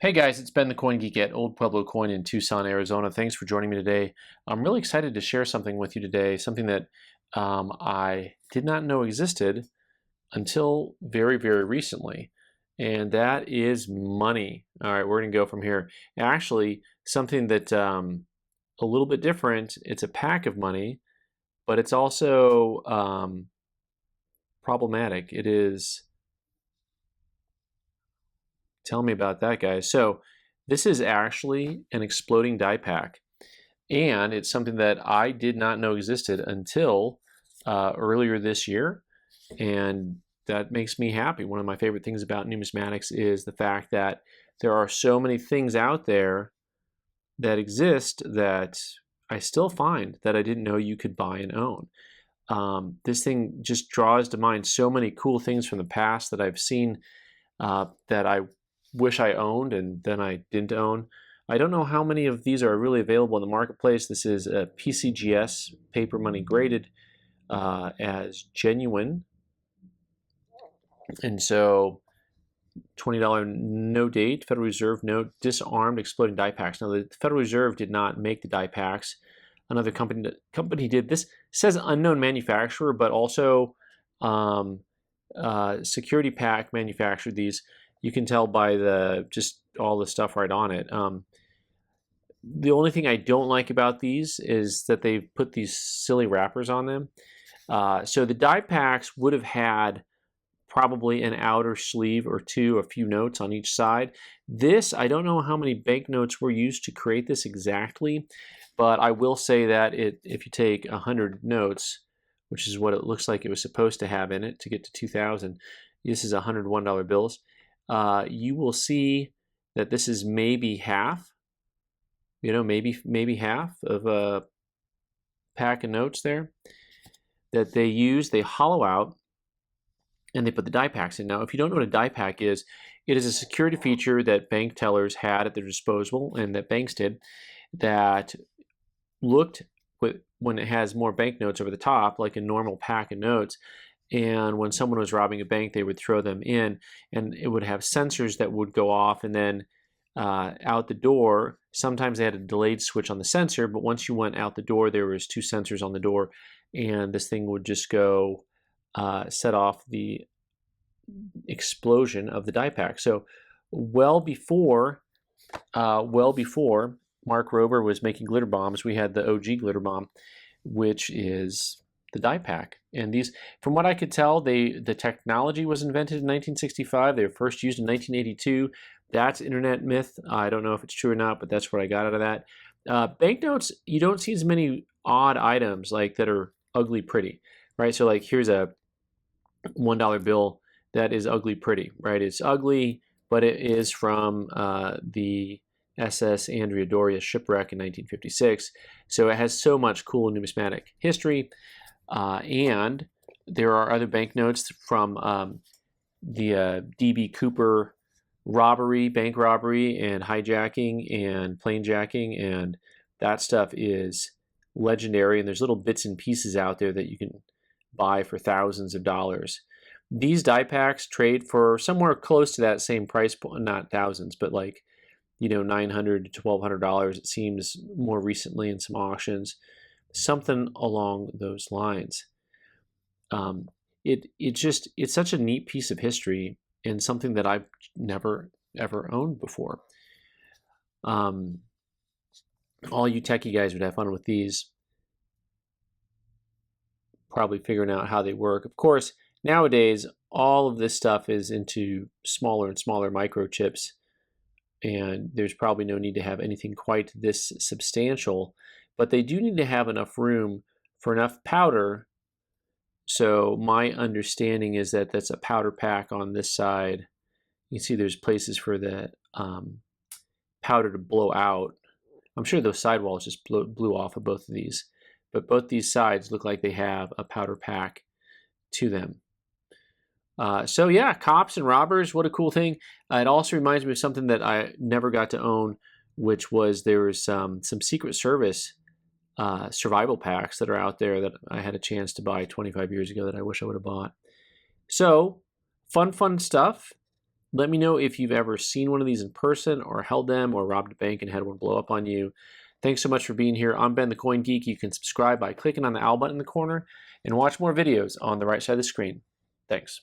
Hey guys, it's Ben the Coin Geek at Old Pueblo Coin in Tucson, Arizona. Thanks for joining me today. I'm really excited to share something with you today, something that I did not know existed until very, very recently, and that is money. All right, we're going to go from here. Actually, something that a little bit different. It's a pack of money, but it's also problematic. It is. Tell me about that, guys. So this is actually an exploding die pack. And it's something that I did not know existed until earlier this year. And that makes me happy. One of my favorite things about numismatics is the fact that there are so many things out there that exist that I still find that I didn't know you could buy and own. This thing just draws to mind so many cool things from the past that I've seen that I wish I owned and then I didn't own. I don't know how many of these are really available in the marketplace. This is a PCGS paper money graded as genuine. And so $20 no date, Federal Reserve note, disarmed exploding die packs. Now the Federal Reserve did not make the die packs. Another company did. This says unknown manufacturer, but also Security Pack manufactured these. You can tell by just all the stuff right on it. The only thing I don't like about these is that they've put these silly wrappers on them. So the die packs would have had probably an outer sleeve or two, a few notes on each side. This, I don't know how many banknotes were used to create this exactly, but I will say that if you take 100 notes, which is what it looks like it was supposed to have in it to get to 2,000, this is $101 bills. You will see that this is maybe half, maybe half of a pack of notes there that they use. They hollow out and they put the die packs in. Now, if you don't know what a die pack is, it is a security feature that bank tellers had at their disposal and that banks did that looked when it has more banknotes over the top, like a normal pack of notes. And when someone was robbing a bank, they would throw them in, and it would have sensors that would go off, and then out the door, sometimes they had a delayed switch on the sensor, but once you went out the door, there was two sensors on the door, and this thing would just go set off the explosion of the die pack. So well before Mark Rober was making glitter bombs, we had the OG glitter bomb, which is the die pack. And these, from what I could tell, the technology was invented in 1965. They were first used in 1982. That's internet myth. I don't know if it's true or not, but that's what I got out of that. Banknotes, you don't see as many odd items like that are ugly pretty, right? So like here's a $1 bill that is ugly pretty, right? It's ugly, but it is from the SS Andrea Doria shipwreck in 1956. So it has so much cool numismatic history. And there are other banknotes from the D.B. Cooper robbery, bank robbery, and hijacking and planejacking, and that stuff is legendary. And there's little bits and pieces out there that you can buy for thousands of dollars. These die packs trade for somewhere close to that same price point, not thousands, but like $900 to $1,200. It seems more recently in some auctions. Something along those lines. It's such a neat piece of history and something that I've never ever owned before. All you techie guys would have fun with these, probably figuring out how they work. Of course, nowadays all of this stuff is into smaller and smaller microchips, and there's probably no need to have anything quite this substantial. But they do need to have enough room for enough powder. So my understanding is that that's a powder pack on this side. You can see there's places for the powder to blow out. I'm sure those sidewalls just blew off of both of these. But both these sides look like they have a powder pack to them. So yeah, cops and robbers, what a cool thing. It also reminds me of something that I never got to own, which was there was some Secret Service survival packs that are out there that I had a chance to buy 25 years ago that I wish I would have bought. So fun stuff. Let me know if you've ever seen one of these in person or held them or robbed a bank and had one blow up on you. Thanks so much for being here. I'm Ben the Coin Geek. You can subscribe by clicking on the owl button in the corner and watch more videos on the right side of the screen. Thanks.